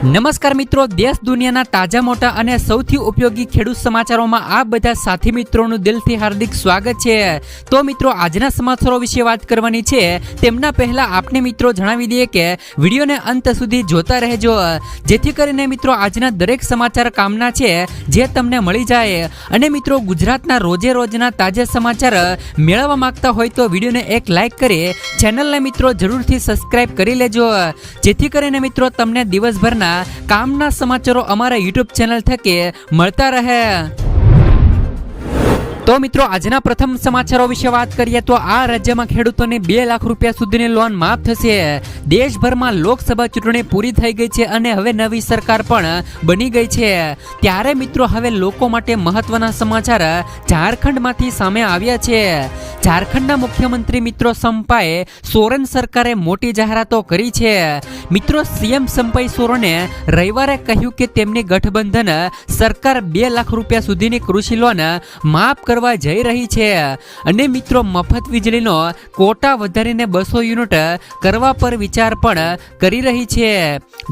નમસ્કાર મિત્રો, દેશ દુનિયાના તાજા મોટા અને સૌથી ઉપયોગી ખેડૂત સમાચારોમાં આ બધા સાથી મિત્રોનું દિલથી હાર્દિક સ્વાગત છે। તો મિત્રો, આજના સમાચારો વિશે વાત કરવાની છે તેમના પહેલા આપને મિત્રો જણાવી દઈએ કે વિડીયોને અંત સુધી જોતા રહેજો, જેથી કરીને મિત્રો આજના દરેક સમાચાર કામના છે જે તમને મળી જાય। અને મિત્રો, ગુજરાતના રોજે રોજના તાજા સમાચાર મેળવવા માંગતા હોય તો વિડીયોને એક લાઈક કરી ચેનલને મિત્રો જરૂરથી સબસ્ક્રાઇબ કરી લેજો, જેથી કરીને મિત્રો તમને દિવસભરના કામના સમાચારો અમારા YouTube ચેનલ થકી મળતા રહે। તો મિત્રો, આજના પ્રથમ સમાચારો વિશે વાત કરીએ તો આ રાજ્યમાં ખેડૂતોને 2 લાખ રૂપિયા સુધીની લોન માફ થશે। દેશભરમાં લોકસભા ચૂંટણી પૂરી થઈ ગઈ છે અને હવે નવી સરકાર પણ બની ગઈ છે, ત્યારે મિત્રો હવે લોકો માટે મહત્વના સમાચાર ઝારખંડમાંથી સામે આવ્યા છે। ઝારખંડના મુખ્યમંત્રી મિત્રો સંપાએ સોરેન સરકારે મોટી જાહેરાતો કરી છે। મિત્રો, સીએમ સંપાઈ સોરેને રવિવારે કહ્યું કે તેમની ગઠબંધન સરકાર 2 લાખ રૂપિયા સુધીની કૃષિ લોન માફ કરવા જઈ રહી છે અને મિત્રો મફત વીજળીનો કોટા વધારીને 200 યુનિટ કરવા પર વિચાર પણ કરી રહી છે।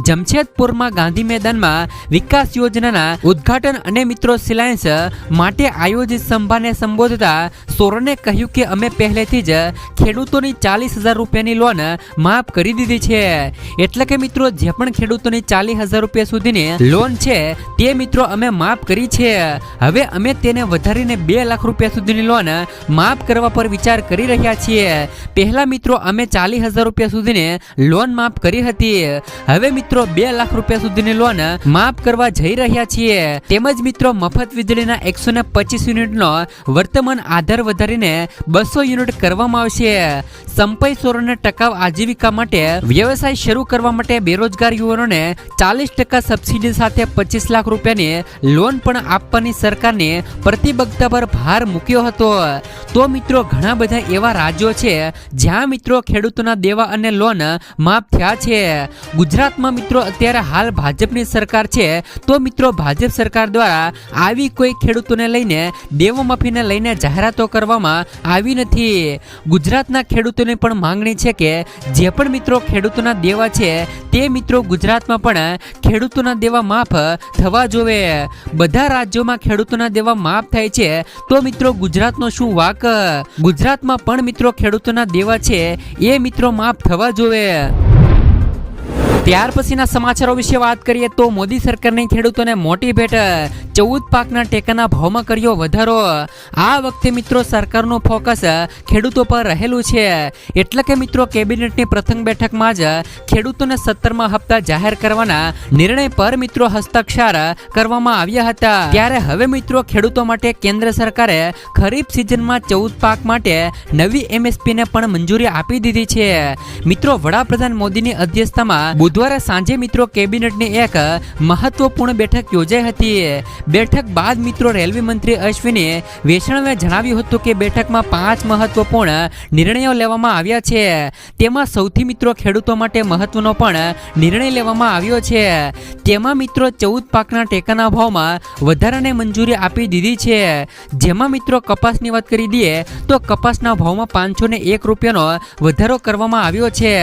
જમશેદપુરમાં ગાંધી મેદાનમાં વિકાસ યોજનાના ઉદ્ઘાટન અને મિત્રો શિલાન્યાસ માટે આયોજિત સભાને સંબોધતા સોરેને કહ્યું કે અમે પહેલેથી જ ખેડૂતોની 40,000 રૂપિયાની લોન માફ કરી દીધી છે, એટલે કે મિત્રો જે પણ ખેડૂતોની 40,000 રૂપિયા સુધીની લોન છે તે મિત્રો અમે માફ કરી છે। હવે અમે તેને વધારીને 2 લાખ રૂપિયા સુધીની લોન માફ કરવા પર વિચાર કરી રહ્યા છીએ। પહેલા મિત્રો અમે 40,000 રૂપિયા સુધીની લોન માફ કરી હતી, હવે મિત્રો 2 લાખ રૂપિયા સુધીની લોન માફ કરવા જઈ રહ્યા છીએ। તેમજ મિત્રો મફત વીજળીના 125 યુનિટનો વર્તમાન આધાર વધારીને 200 યુનિટ કરવામાં આવશે। સંપાઈ સોરેને ટકાઉ આજીવિકા માટે વ્યવસાય શરૂ કરવા માટે બેરોજગાર યુવાનોને 40% સબસિડી સાથે 25 લાખ રૂપિયાની લોન પણ આપવાની સરકારની પ્રતિબદ્ધતા પર ભાર મૂક્યો હતો। તો મિત્રો ઘણા બધા એવા રાજ્યો છે જ્યાં મિત્રો ખેડૂતોના દેવા અને લોન માફ થયા છે। ગુજરાતમાં મિત્રો અત્યારે હાલ ભાજપની સરકાર છે, તો મિત્રો ભાજપ સરકાર દ્વારા આવી કોઈ ખેડૂતોને લઈને દેવા માફીને લઈને જાહેરાતો કરવામાં આવી નથી। ગુજરાતના ખેડૂતોની પણ માંગણી છે કે જે પણ મિત્રો ખેડૂતોના દેવા છે તે મિત્રો ગુજરાતમાં પણ ખેડૂતોના દેવા માફ થવા જોવે। બધા રાજ્યોમાં ખેડૂતોના દેવા માફ થાય છે તો મિત્રો ગુજરાતનો શું વાંક? ગુજરાતમાં પણ મિત્રો ખેડૂતોના દેવા છે એ મિત્રો માફ થવા જોવે। ત્યાર પછીના સમાચારો વિશે વાત કરીએ તો મોદી સરકારની ખેડૂતોને મોટી ભેટ, 14 પાકના ટેકાના ભાવમાં કર્યો વધારો। આ વખતે મિત્રો સરકારનું ફોકસ ખેડૂતો પર રહેલું છે, એટલે કે મિત્રો કેબિનેટની પ્રથમ બેઠકમાં જ ખેડૂતોને 17મા હપ્તા જાહેર કરવાના નિર્ણય પર મિત્રો હસ્તાક્ષર કરવામાં આવ્યા હતા। ત્યારે હવે મિત્રો ખેડૂતો માટે કેન્દ્ર સરકારે ખરીફ સિઝનમાં 14 પાક માટે નવી MSP ને પણ મંજૂરી આપી દીધી છે। મિત્રો વડાપ્રધાન મોદીની અધ્યક્ષતામાં બુધવારે સાંજે મિત્રો કેબિનેટની એક મહત્વપૂર્ણ બેઠક યોજાઈ હતી। બેઠક બાદ મિત્રો રેલવે મંત્રી અશ્વિની વૈષ્ણવે જણાવ્યું હતું કે બેઠકમાં 5 મહત્વપૂર્ણ નિર્ણયો લેવામાં આવ્યા છે, તેમાં સૌથી મિત્રો ખેડૂતો માટે મહત્વનો પણ નિર્ણય લેવામાં આવ્યો છે। તેમાં મિત્રો 14 પાકના ટેકાના ભાવમાં વધારાને મંજૂરી આપી દીધી છે, જેમાં મિત્રો કપાસની વાત કરી દઈએ તો કપાસના ભાવમાં 501 રૂપિયાનો વધારો કરવામાં આવ્યો છે।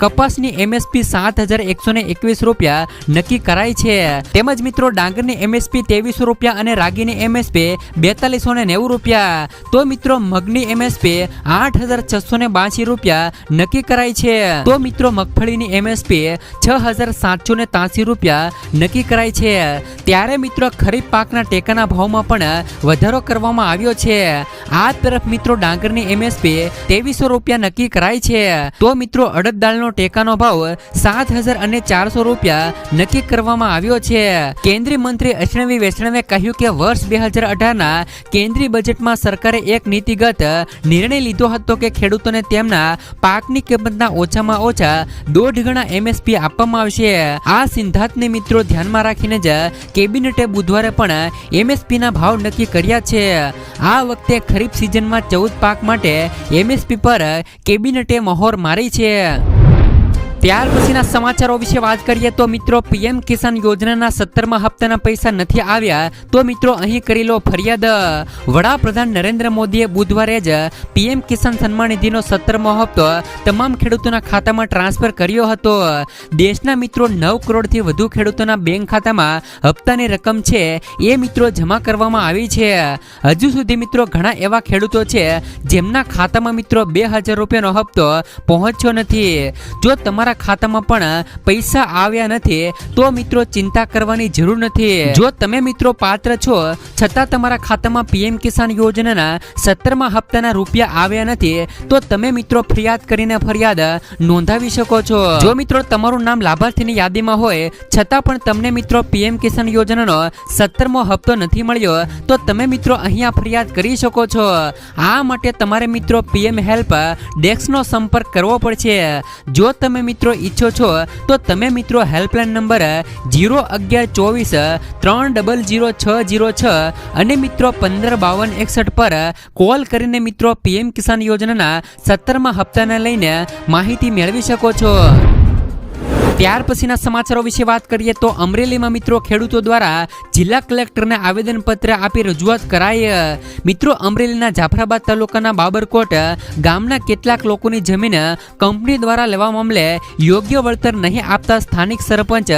કપાસની MSP 7,121 રૂપિયા નક્કી કરાઈ છે। તેમજ મિત્રો ડાંગરની MSP 2300 રૂપિયા અને રાગીની MSP 4290 રૂપિયા। તો મિત્રો મગની MSP 8,682 રૂપિયા નક્કી કરાઈ છે। તો મિત્રો મગફળીની MSP 6,783 રૂપિયા નક્કી કરાઈ છે। ત્યારે મિત્રો ખરીફ પાકના ટેકાના ભાવમાં પણ વધારો કરવામાં આવ્યો છે। આ તરફ મિત્રો ડાંગરની MSP 2300 રૂપિયા નક્કી કરાઈ છે। તો મિત્રો અડદ દાળનો ટેકાનો ભાવ 7,400 રૂપિયા નક્કી કરવામાં આવ્યો છે। કેન્દ્રીય મંત્રી અશ્વિની વૈષ્ણવે કહ્યું કે વર્ષ 2018ના કેન્દ્રીય બજેટમાં સરકારે એક નીતિગત નિર્ણય લીધો હતો કે ખેડૂતોને તેમના પાકની કિંમતના ઓછામાં ઓછા 1.5 ગણા MSP આપવામાં આવશે। આ સિદ્ધાંતને મિત્રો ધ્યાનમાં રાખીને જ કેબિનેટે બુધવારે પણ MSP ના ભાવ નક્કી કર્યા છે। આ વખતે ખરીફ સિઝનમાં 14 પાક માટે MSP પર કેબિનેટે મહોર મારી છે। ત્યાર પછીના સમાચારો વિશે વાત કરીએ તો મિત્રો પીએમ કિસાન યોજનાના 17મા હપ્તાના પૈસા નથી આવ્યા તો મિત્રો અહીં કરી લો ફરિયાદ. વડાપ્રધાન નરેન્દ્ર મોદીએ બુધવારે જ પીએમ કિસાન સન્માન નિધિનો 17મો હપ્તો તમામ ખેડૂતોના ખાતામાં ટ્રાન્સફર કર્યો હતો. દેશના મિત્રો 9 કરોડથી વધુ ખેડૂતોના બેંક ખાતામાં હપ્તાની રકમ છે એ મિત્રો જમા કરવામાં આવી છે. હજુ સુધી મિત્રો ઘણા એવા ખેડૂતો છે જેમના ખાતામાં મિત્રો 2000 રૂપિયાનો હપ્તો પહોંચ્યો નથી. જો તમારા ખાતામાં પણ પૈસા આવ્યા નથી તો મિત્રો ચિંતા કરવાની જરૂર નથી. જો તમે મિત્રો પાત્ર છો છતાં તમારા ખાતામાં પીએમ કિસાન યોજનાના 17મા હપ્તાના રૂપિયા આવ્યા નથી તો તમે મિત્રો ફરિયાદ કરીને ફરિયાદ નોંધાવી શકો છો. જો મિત્રો તમારું નામ લાભાર્થીની યાદીમાં હોય છતાં પણ તમને મિત્રો પીએમ કિસાન યોજનાનો 17મો હપ્તો નથી મળ્યો તો તમે મિત્રો અહીંયા ફરિયાદ કરી શકો છો. આ માટે તમારે મિત્રો પીએમ હેલ્પ ડેસ્કનો સંપર્ક કરવો પડશે. જો તમે મિત્રો ઈચ્છો છો તો તમે મિત્રો હેલ્પલાઇન નંબર 01124 300606 અને મિત્રો 155261 પર કોલ કરીને મિત્રો પીએમ કિસાન યોજનાના 17મા હપ્તાને લઈને માહિતી મેળવી શકો છો. ત્યાર પછીના સમાચારો વિશે વાત કરીએ તો અમરેલીમાં મિત્રો ખેડૂતો દ્વારા જિલ્લા કલેક્ટરને આવેદનપત્ર આપી રજૂઆત કરાઈ. મિત્રો અમરેલીના જાફરાબાદ તાલુકાના બાબરકોટ ગામના કેટલાક લોકોની જમીન કંપની દ્વારા લેવા મામલે યોગ્ય વળતર નહીં આપતા સ્થાનિક સરપંચ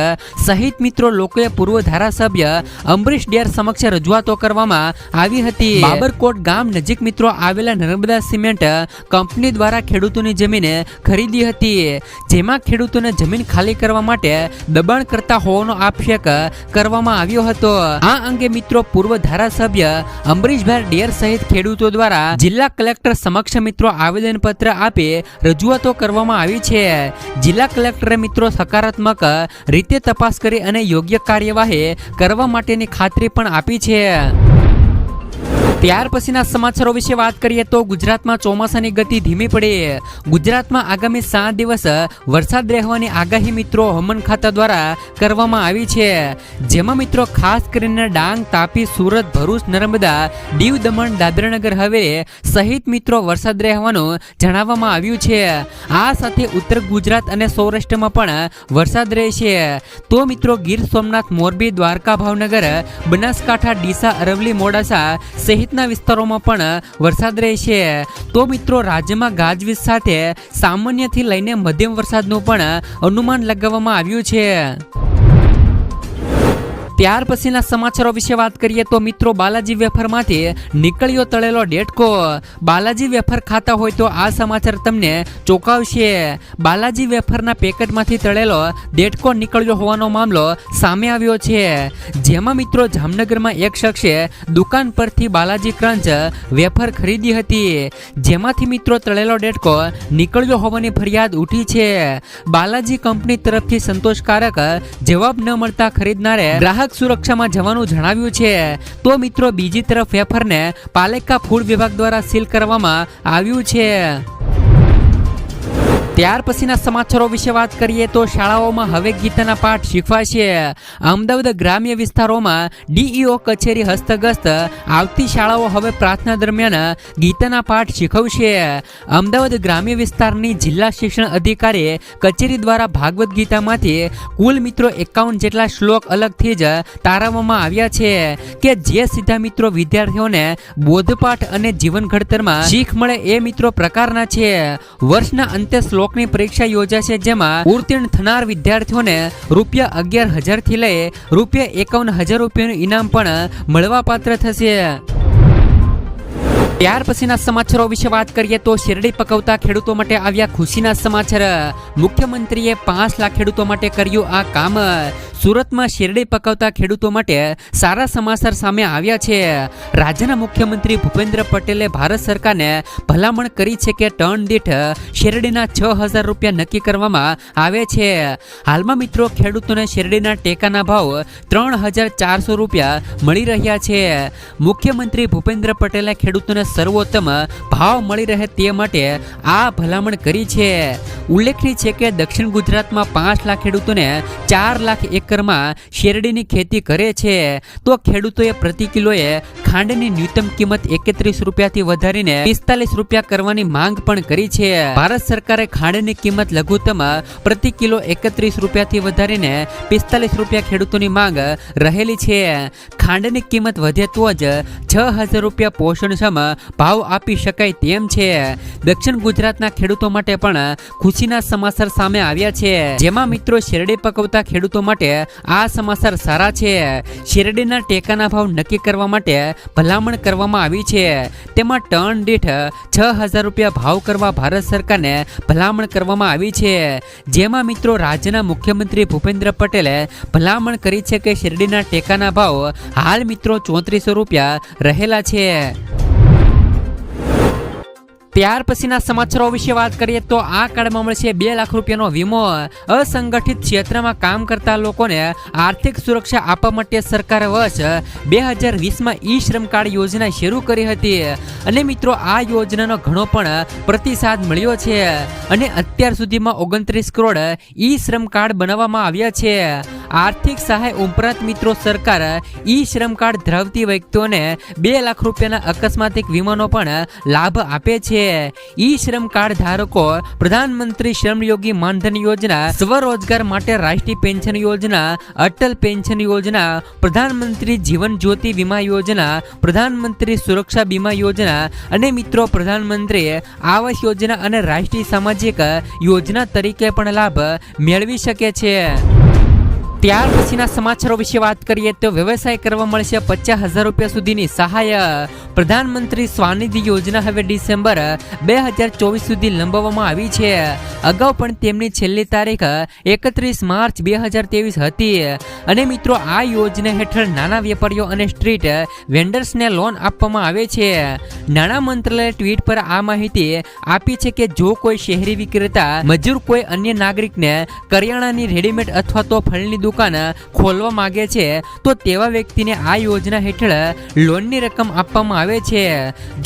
સહિત મિત્રો લોકોએ પૂર્વ ધારાસભ્ય અમરીશ ડેર સમક્ષ રજૂઆતો કરવામાં આવી હતી. બાબરકોટ ગામ નજીક મિત્રો આવેલા નર્મદા સિમેન્ટ કંપની દ્વારા ખેડૂતોની જમીન ખરીદી હતી જેમાં ખેડૂતોને જમીન ખાલી કરવા માટે દબાણ કરતા હોવાનો આક્ષેપ કરવામાં આવ્યો હતો. આ અંગે મિત્રો પૂર્વ ધારાસભ્ય અમરીશભાઈ ડેર સહિત ખેડૂતો દ્વારા જિલ્લા કલેક્ટર સમક્ષ મિત્રો આવેદનપત્ર આપી રજૂઆતો કરવામાં આવી છે. જિલ્લા કલેક્ટરે મિત્રો સકારાત્મક રીતે તપાસ કરી અને યોગ્ય કાર્યવાહી કરવા માટેની ખાતરી પણ આપી છે. ત્યાર પછીના સમાચારો વિશે વાત કરીએ તો ગુજરાતમાં ચોમાસાની ગતિ ધીમી પડી. ગુજરાતમાં આગામી 7 દિવસ વરસાદ રહેવાની આગાહી મિત્રો હવામાન ખાતા દ્વારા કરવામાં આવી છે. જેમાં મિત્રો ખાસ કરીને ડાંગ, તાપી, સુરત, ભરૂચ, નર્મદા, દીવ, દમણ, દાદરાનગર હવેલી સહિત મિત્રો વરસાદ રહેવાનું જણાવવામાં આવ્યું છે. આ સાથે ઉત્તર ગુજરાત અને સૌરાષ્ટ્રમાં પણ વરસાદ રહેશે. તો મિત્રો ગીર સોમનાથ, મોરબી, દ્વારકા, ભાવનગર, બનાસકાંઠા, ડીસા, અરવલ્લી, મોડાસા સહિત વિસ્તારોમાં પણ વરસાદ રહેશે. તો મિત્રો રાજ્યમાં ગાજવીજ સાથે સામાન્યથી લઈને મધ્યમ વરસાદનું પણ અનુમાન લગાવવામાં આવ્યું છે. ત્યાર પછીના સમાચારો વિશે વાત કરીએ તો મિત્રો બાલાજી વેફરમાંથી નીકળ્યો તળેલો ડેટકો. બાલાજી વેફર ખાતા હોય તો આ સમાચાર તમને ચોંકાવશે. બાલાજી વેફરના પેકેટમાંથી તળેલો ડેટકો નીકળ્યો હોવાનો મામલો સામે આવ્યો છે. જેમાં મિત્રો જામનગરમાં એક શખ્સે દુકાન પરથી બાલાજી ક્રંચ વેફર ખરીદી હતી જેમાંથી મિત્રો તળેલો ડેટકો નીકળ્યો હોવાની ફરિયાદ ઉઠી છે. બાલાજી કંપની તરફથી સંતોષકારક જવાબ ન મળતા ખરીદનારે ગ્રાહક સુરક્ષામાં જવાનું જણાવ્યું છે. તો મિત્રો બીજી તરફ વેફરને પાલિકા ફૂડ વિભાગ દ્વારા સીલ કરવામાં આવ્યું છે. ત્યાર પછીના સમાચારો વિશે વાત કરીએ તો શાળાઓમાં હવે ગીતાના પાઠ શીખવાશે. અમદાવાદ ગ્રામ્ય વિસ્તારોમાં ડીઈઓ કચેરી હસ્તગસ્ત આવતી શાળાઓ હવે પ્રાર્થના દરમિયાન ગીતાના પાઠ શીખવશે. અમદાવાદ ગ્રામ્ય વિસ્તારની જિલ્લા શિક્ષણ અધિકારી કચેરી દ્વારા ભાગવત ગીતામાંથી કુલ મિત્રો 51 જેટલા શ્લોક અલગથી જ તારવવામાં આવ્યા છે કે જે સીધા મિત્રો વિદ્યાર્થીઓને બોધપાઠ અને જીવન ઘડતરમાં શીખ મળે એ મિત્રો પ્રકારના છે. વર્ષના અંતે શ્લોકની પરીક્ષા યોજાશે જેમાં ઉત્તીર્ણ થનાર વિદ્યાર્થીઓને ₹11,000 થી લઈ ₹51,000 રૂપિયાનું ઇનામ પણ મળવાપાત્ર થશે. ત્યાર પછીના સમાચારો વિશે વાત કરીએ તો શેરડી પકવતા ખેડૂતો માટે આવ્યા ખુશીના સમાચાર. મુખ્યમંત્રીએ 5 લાખ ખેડૂતો માટે કર્યું આ કામ. સુરતમાં શેરડી પકવતા ખેડૂતો માટે સારા સમાચાર સામે આવ્યા છે. રાજ્યના મુખ્યમંત્રી ભૂપેન્દ્ર પટેલે ભારત સરકારને ભલામણ કરી છે કે ટન દીઠ શેરડીના 6,000 રૂપિયા નક્કી કરવામાં આવે છે. હાલમાં મિત્રો ખેડૂતોને શેરડીના ટેકાના ભાવ 3,400 રૂપિયા મળી રહ્યા છે. મુખ્યમંત્રી ભૂપેન્દ્ર પટેલે ખેડૂતોને સર્વોત્તમ ભાવ મળી રહે તે માટે આ ભલામણ કરી છે. ઉલ્લેખનીય છે કે દક્ષિણ ગુજરાતમાં 5 લાખ ખેડૂતોને 4,01,000 એકરમાં શેરડીની ખેતી કરે છે તો ખેડૂતોએ પ્રતિ કિલોએ ખાંડની ન્યૂનતમ કિંમત 31 રૂપિયાથી વધારીને 45 રૂપિયા કરવાની માંગ પણ કરી છે. ભારત સરકારે ખાંડની કિંમત લઘુત્તમ પ્રતિ કિલો 31 રૂપિયાથી વધારીને 45 રૂપિયા ખેડૂતોની માંગ રહેલી છે. ખાંડની કિંમત વધે તો જ 6,000 રૂપિયા પોષણક્ષમ ભાવ આપી શકાય તેમ છે. દક્ષિણ ગુજરાતના ખેડૂતો માટે પણ ખુશીના સમાચાર સામે આવ્યા છે, જેમાં મિત્રો શેરડી પકવતા ખેડૂતો માટે આ સમાચાર સારા છે. શેરડીના ટેકાના ભાવ નક્કી કરવા માટે ભલામણ કરવામાં આવી છે. તેમાં ટન દીઠ 6,000 રૂપિયા ભાવ કરવા ભારત સરકારને ભલામણ કરવામાં આવી છે. જેમાં મિત્રો રાજ્યના મુખ્યમંત્રી ભૂપેન્દ્ર પટેલે ભલામણ કરી છે કે શેરડીના ટેકાના ભાવ હાલ મિત્રો 3400 રૂપિયા રહેલા છે. ત્યાર પછીના સમાચારો વિશે વાત કરીએ તો આ કાર્ડમાં મળશે 2 લાખ રૂપિયાનો વીમો. અસંગઠિત ક્ષેત્રમાં કામ કરતા લોકોને આર્થિક સુરક્ષા આપવા માટે સરકારે વર્ષ 2020માં ઈ શ્રમ કાર્ડ યોજના શરૂ કરી હતી અને મિત્રો આ યોજનાનો ઘણો પણ પ્રતિસાદ મળ્યો છે અને અત્યાર સુધીમાં 29 કરોડ ઈ શ્રમ કાર્ડ બનાવવામાં આવ્યા છે. આર્થિક સહાય ઉપરાંત મિત્રો સરકાર ઈ શ્રમ કાર્ડ ધરાવતી વ્યક્તિઓને 2 લાખ રૂપિયાના અકસ્માતિક વીમાનો પણ લાભ આપે છે. ઈ શ્રમ કાર્ડ ધારકો પ્રધાનમંત્રી શ્રમયોગી માનધન યોજના, સ્વરોજગાર માટે રાષ્ટ્રીય પેન્શન યોજના, અટલ પેન્શન યોજના, પ્રધાનમંત્રી જીવન જ્યોતિ વીમા યોજના, પ્રધાનમંત્રી સુરક્ષા બીમા યોજના અને મિત્રો પ્રધાનમંત્રી આવાસ યોજના અને રાષ્ટ્રીય સામાજિક યોજના તરીકે પણ લાભ મેળવી શકે છે. ત્યાર પછીના સમાચારો વિશે વાત કરીએ તો વ્યવસાય કરવા મળશે 50,000 રૂપિયા સુધીની સહાય. પ્રધાનમંત્રી સ્વાનિધિ યોજના હવે ડિસેમ્બર 2024 સુધી લંબાવવામાં આવી છે. અગાઉ પણ તેમની છેલ્લી તારીખ 31 માર્ચ 2023 હતી અને મિત્રો આ યોજના હેઠળ નાના વેપારીઓ અને સ્ટ્રીટ વેન્ડર્સને લોન આપવામાં આવે છે. નાણાં મંત્રાલયે ટ્વીટ પર આ માહિતી આપી છે કે જો કોઈ શહેરી વિક્રેતા મજૂર કોઈ અન્ય નાગરિકને કરિયાણાની રેડીમેડ અથવા તો ફળની દુકાન ખોલવા માંગે છે તો તેવા વ્યક્તિને આ યોજના હેઠળ લોનની રકમ આપવામાં આવે છે.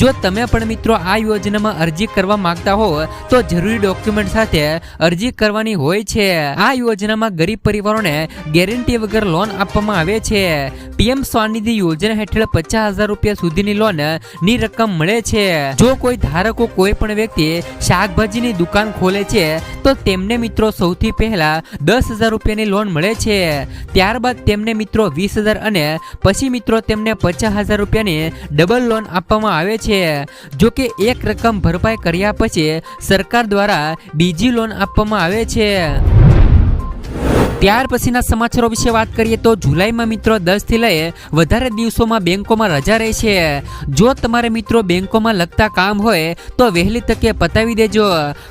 જો તમે પણ મિત્રો આ યોજનામાં અરજી કરવા માંગતા હો તો જરૂરી ડોક્યુમેન્ટ સાથે અરજી કરવાની હોય છે. આ યોજનામાં ગરીબ પરિવારોને ગેરંટી વગર લોન આપવામાં આવે છે. પીએમ સ્વાનિધિ યોજના હેઠળ 50,000 રૂપિયા સુધીની લોન ની રકમ મળે છે. જો કોઈ ધારકો કોઈ પણ વ્યક્તિ શાકભાજીની દુકાન ખોલે છે તો તેમને મિત્રો સૌથી પહેલા 10,000 રૂપિયાની લોન મળે છે. ત્યારબાદ તેમને મિત્રો 20,000 અને પછી મિત્રો તેમને 50,000 રૂપિયાની ડબલ લોન આપવામાં આવે છે. જો કે એક રકમ ભરપાઈ કર્યા પછી સરકાર દ્વારા બીજી લોન આપવામાં આવે છે. ત્યાર પછીના સમાચારો વિશે વાત કરીએ તો જુલાઈમાં મિત્રો 10 થી લઈ વધારે દિવસોમાં બેંકોમાં રજા રહેશે. જો તમારે મિત્રો બેંકોમાં લગતા કામ હોય તો વહેલી તકે પતાવી દેજો,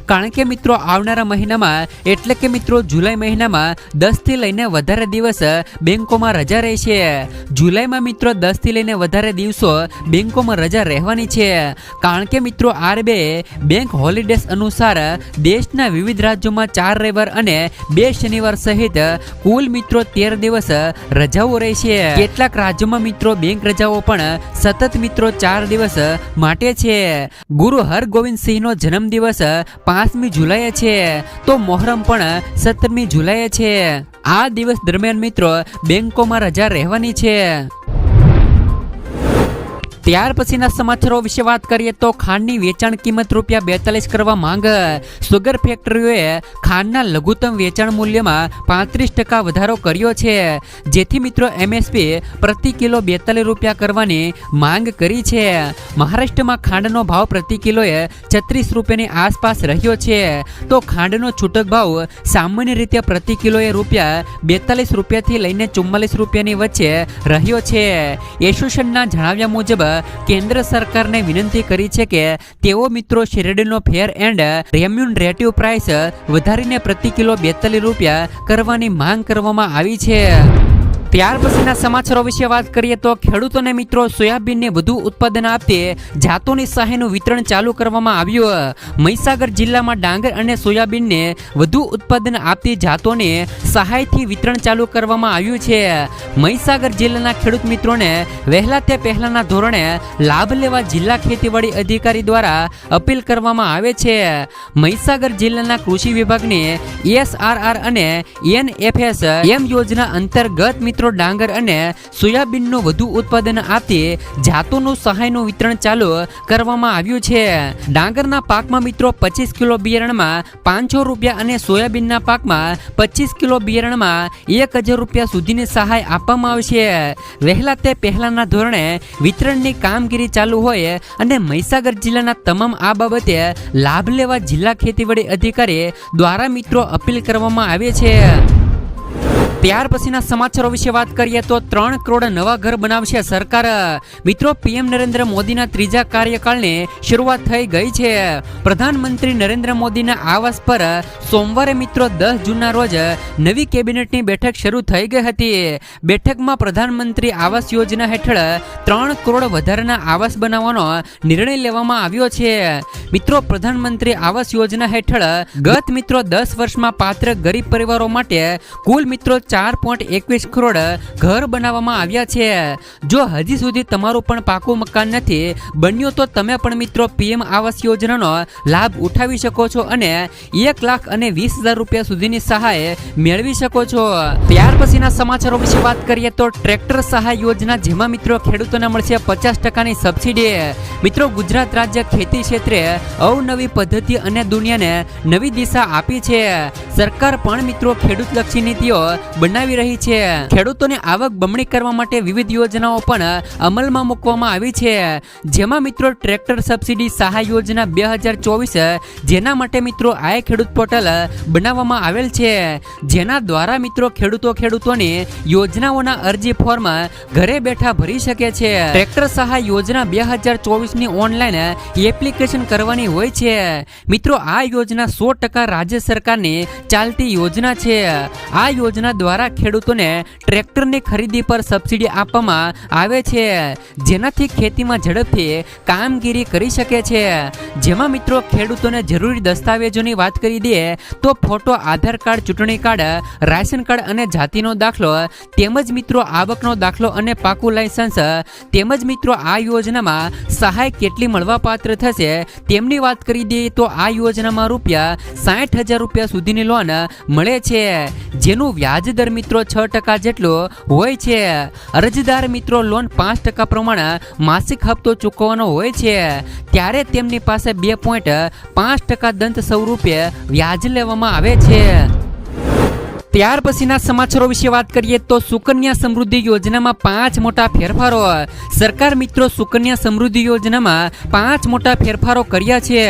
કારણ કે મિત્રો આવનારા મહિનામાં એટલે કે મિત્રો જુલાઈ મહિનામાં 10 થી લઈને વધારે દિવસ બેંકોમાં રજા રહેશે. જુલાઈમાં મિત્રો 10 થી લઈને વધારે દિવસો બેંકોમાં રજા રહેવાની છે, કારણ કે મિત્રો RBI બેંક હોલિડેઝ અનુસાર દેશના વિવિધ રાજ્યોમાં 4 રવિવાર અને 2 શનિવાર સહિત કુલ મિત્રો 13 દિવસ રજાઓ રહેશે. કેટલાક રાજ્યોમાં મિત્રો બેંક રજાઓ પણ સતત મિત્રો 4 દિવસ માટે છે. ગુરુ હરગોવિંદ સિંહનો જન્મદિવસ 5મી જુલાઈએ છે તો મોહરમ પણ 17મી જુલાઈએ છે. આ દિવસ દરમિયાન મિત્રો બેંકોમાં રજા રહેવાની છે. ત્યાર પછીના સમાચારો વિશે વાત કરીએ તો ખાંડની વેચાણ કિંમત ₹42 કરવા માંગ. સુગર ફેક્ટરીઓએ ખાંડના લઘુત્તમ વેચાણ મૂલ્યમાં 35% વધારો કર્યો છે, જેથી મિત્રો MSP પ્રતિ કિલો ₹42 કરવાની માંગ કરી છે. મહારાષ્ટ્રમાં ખાંડનો ભાવ પ્રતિ કિલોએ 36 રૂપિયાની આસપાસ રહ્યો છે તો ખાંડનો છૂટક ભાવ સામાન્ય રીતે પ્રતિ કિલોએ ₹42 લઈને ₹44 વચ્ચે રહ્યો છે. એસોસિએશનના જણાવ્યા મુજબ કેન્દ્ર સરકારને વિનંતી કરી છે કે તેઓ મિત્રો શેરડીનો ફેર એન્ડ રેમ્યુનરેટિવ પ્રાઇસ વધારીને પ્રતિ કિલો ₹42 કરવાની માંગ કરવામાં આવી છે. ત્યાર પછીના સમાચારો વિશે વાત કરીએ તો ખેડૂતોને મિત્રો સોયાબીનને વધુ ઉત્પાદન આપતી જાતોની સહાયનું વિતરણ ચાલુ કરવામાં આવ્યું. મહીસાગર જિલ્લામાં ડાંગર અને સોયાબીનને વધુ ઉત્પાદન આપતી જાતોને સહાયથી વિતરણ ચાલુ કરવામાં આવ્યું છે. મહીસાગર જિલ્લાના ખેડૂત મિત્રોને વહેલા તે પહેલાના ધોરણે લાભ લેવા જિલ્લા ખેતીવાડી અધિકારી દ્વારા અપીલ કરવામાં આવે છે. મહીસાગર જિલ્લાના કૃષિ વિભાગની ESRR અને NFSM યોજના અંતર્ગત મિત્રો ડાંગર અને સોયાબીનનું વધુ ઉત્પાદન આપતી જાતોનું સહાયનું વિતરણ ચાલુ કરવામાં આવ્યું છે. ડાંગરના પાકમાં મિત્રો 25 કિલો બિયારણમાં 500 રૂપિયા અને સોયાબીનના પાકમાં 25 કિલો બિયારણમાં 1000 રૂપિયા સુધીની સહાય આપવામાં આવશે. વહેલા તે પહેલાના ધોરણે વિતરણની કામગીરી ચાલુ હોય અને મહીસાગર જિલ્લાના તમામ આ બાબતે લાભ લેવા જિલ્લા ખેતીવાડી અધિકારી દ્વારા મિત્રો અપીલ કરવામાં આવે છે. ત્યાર પછીના સમાચારો વિશે વાત કરીએ તો 3 કરોડ નવા ઘર બનાવશે સરકાર. મિત્રો પીએમ નરેન્દ્ર મોદીના ત્રીજા કાર્યકાળની શરૂઆત થઈ ગઈ છે. પ્રધાનમંત્રી નરેન્દ્ર મોદીના આવાસ પર સોમવારે મિત્રો 10 જૂનના રોજ નવી કેબિનેટની બેઠક શરૂ થઈ ગઈ હતી. બેઠકમાં પ્રધાનમંત્રી આવાસ યોજના હેઠળ 3 કરોડ વધારાના આવાસ બનાવવાનો નિર્ણય લેવામાં આવ્યો છે. મિત્રો પ્રધાનમંત્રી આવાસ યોજના હેઠળ ગત મિત્રો 10 વર્ષમાં પાત્ર ગરીબ પરિવારો માટે કુલ મિત્રો 4.21 કરોડ ઘર બનાવવામાં આવ્યા છે. જો હજી સુધી તમારું પણ પાકું મકાન નથી બન્યું તો તમે પણ મિત્રો પીએમ આવાસ યોજનાનો લાભ ઉઠાવી શકો છો અને 1,20,000 રૂપિયા સુધીની સહાય મેળવી શકો છો. ત્યાર પછીના સમાચારો વિશે વાત કરીએ તો ટ્રેક્ટર સહાય યોજના જેમાં મિત્રો ખેડૂતોને મળશે 50%ની સબસિડી. મિત્રો ગુજરાત રાજ્ય ખેતી ક્ષેત્રે અવનવી પદ્ધતિ અને દુનિયાને નવી દિશા આપી છે. સરકાર પણ મિત્રો ખેડૂતલક્ષી નીતિઓ બનાવી રહી છે. ખેડૂતોની આવક બમણી કરવા માટે વિવિધ યોજનાઓ પણ અમલમાં મૂકવામાં આવી છે. જેમાં મિત્રો ટ્રેક્ટર સબસિડી સહાય યોજના 2024 જેના માટે મિત્રો આય ખેડૂત પોર્ટલ બનાવવામાં આવેલ છે. જેના દ્વારા મિત્રો ખેડૂતોની યોજનાઓના અરજી ફોર્મ ઘરે બેઠા ભરી શકે છે. ટ્રેક્ટર સહાય યોજના 2024ની ઓનલાઈન એપ્લિકેશન કરવાની હોય છે. મિત્રો આ યોજના 100% રાજ્ય સરકારની ચાલતી યોજના છે. આ યોજના દ્વારા ખેડૂતોને ટ્રેક્ટરની ખરીદી પર સબસિડી આપવામાં આવે છે. જેનાથી ખેતીમાં ઝડપથી કામગીરી કરી શકે છે. જેમાં મિત્રો ખેડૂતોને જરૂરી દસ્તાવેજોની વાત કરી દઈએ તો ફોટો, આધાર કાર્ડ, ચૂંટણી કાર્ડ, રાશન કાર્ડ અને જાતિનો દાખલો તેમજ મિત્રો આવકનો દાખલો અને પાકું લાયસન્સ તેમજ મિત્રો આ યોજનામાં સહાય કેટલી મળવાપાત્ર થશે તેમની વાત કરી દઈએ તો આ યોજનામાં ₹60,000 રૂપિયા સુધીની લોન મળે છે. જેનું વ્યાજ દર મિત્રો 6% જેટલો હોય છે. અરજદાર મિત્રો લોન 5% પ્રમાણે માસિક હપ્તો ચૂકવવાનો હોય છે. ત્યારે તેમની પાસે 2.5% દંત સ્વરૂપે વ્યાજ લેવામાં આવે છે. ત્યાર પછીના સમાચારો વિશે વાત કરીએ તો સુકન્યા સમૃદ્ધિ યોજનામાં 5 મોટા ફેરફારો. સરકાર મિત્રો સુકન્યા સમૃદ્ધિ યોજનામાં 5 મોટા ફેરફારો કર્યા છે.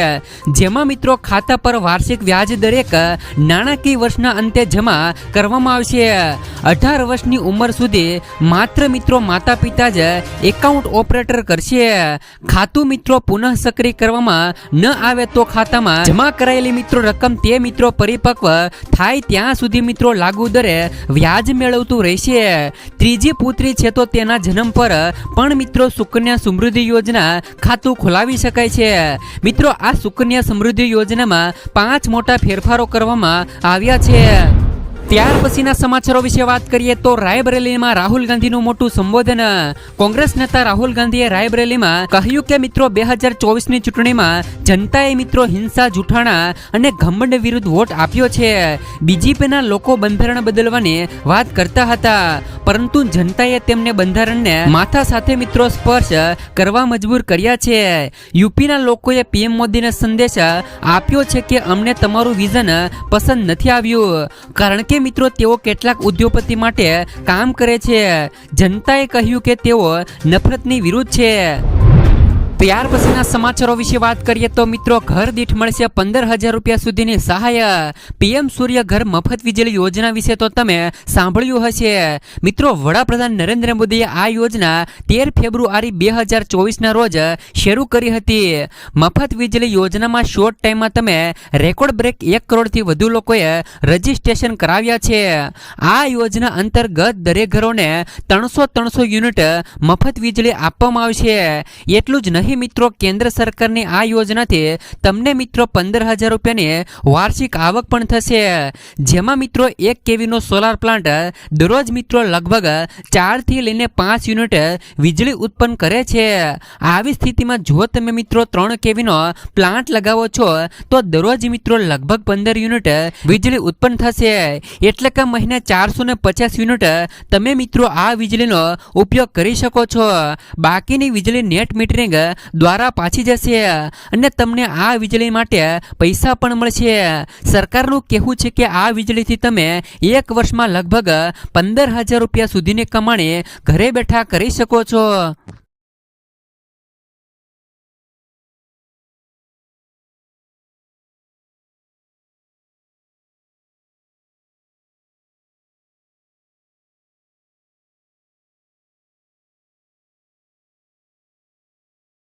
જેમાં મિત્રો ખાતા પર વાર્ષિક વ્યાજ દરેક નાણાકીય વર્ષના અંતે જમા કરવામાં આવશે. 18 વર્ષની ઉંમર સુધી માત્ર મિત્રો માતા પિતા જ એકાઉન્ટ ઓપરેટર કરશે. ખાતું મિત્રો પુનઃ સક્રિય કરવામાં ન આવે તો ખાતામાં જમા કરાયેલી મિત્રો રકમ તે મિત્રો પરિપક્વ થાય ત્યાં સુધી મિત્રો લાગુ દરે વ્યાજ મેળવતું રહેશે. ત્રીજી પુત્રી છે તો તેના જન્મ પર પણ મિત્રો સુકન્યા સમૃદ્ધિ યોજના ખાતું ખોલાવી શકાય છે. મિત્રો આ સુકન્યા સમૃદ્ધિ યોજનામાં 5 મોટા ફેરફારો કરવામાં આવ્યા છે. ત્યાર પછીના સમાચારો વિશે વાત કરીએ તો રાયબરેલીમાં રાહુલ ગાંધીનું મોટું સંબોધન. કોંગ્રેસ નેતા રાહુલ ગાંધીએ રાયબરેલીમાં કહ્યું કે મિત્રો 2024ની ચૂંટણીમાં જનતાએ મિત્રો હિંસા, જૂઠાણા અને ઘમંડ વિરુદ્ધ વોટ આપ્યો છે. બીજેપીના લોકો બંધારણ બદલવાની વાત કરતા હતા પરંતુ જનતાએ તેમને બંધારણને માથા સાથે મિત્રો સ્પર્શ કરવા મજબૂર કર્યા છે. યુપીના લોકોએ પીએમ મોદીને સંદેશ આપ્યો છે કે અમને તમારું વિઝન પસંદ નથી આવ્યું કારણ કે મિત્રો તેઓ કેટલાક ઉદ્યોગપતિ માટે કામ કરે છે. જનતાએ કહ્યું કે તેઓ નફરતની વિરુદ્ધ છે. ત્યાર પછીના સમાચારો વિશે વાત કરીએ તો મિત્રો ઘર દીઠ મળશે 15,000 રૂપિયા સુધીની સહાય. પીએમ સૂર્ય ઘર મફત વીજળી યોજના વિશે તો તમે સાંભળ્યું હશે. મિત્રો વડાપ્રધાન નરેન્દ્ર મોદીએ આ યોજના 13 ફેબ્રુઆરી 2024ના રોજ શરૂ કરી હતી. મફત વીજળી યોજનામાં શોર્ટ ટાઈમમાં તમે રેકોર્ડ બ્રેક 1 કરોડથી વધુ લોકોએ રજીસ્ટ્રેશન કરાવ્યા છે. આ યોજના અંતર્ગત દરેક ઘરોને 300 યુનિટ મફત વીજળી આપવામાં આવશે. એટલું જ નહીં મિત્રો, કેન્દ્ર સરકારની આ યોજનાથી તમને મિત્રો 15,000 રૂપિયાની વાર્ષિક આવક પણ થશે. જેમાં મિત્રો 1 કેવીનો સોલાર પ્લાન્ટ દરરોજ મિત્રો લગભગ 4 થી લઈને 5 યુનિટ વીજળી ઉત્પન્ન કરે છે. આવી સ્થિતિમાં જો તમે મિત્રો 3 કેવીનો પ્લાન્ટ લગાવો છો તો દરરોજ મિત્રો લગભગ 15 યુનિટ વીજળી ઉત્પન્ન થશે. એટલે કે મહિને 450 યુનિટ તમે મિત્રો આ વીજળીનો ઉપયોગ કરી શકો છો. બાકીની વીજળી નેટ મીટરિંગ દ્વારા પાછી જશે અને તમને આ વીજળી માટે પૈસા પણ મળશે. સરકારનું કહેવું છે કે આ વીજળીથી તમે 1 વર્ષમાં લગભગ 15,000 રૂપિયા સુધીની કમાણી ઘરે બેઠા કરી શકો છો.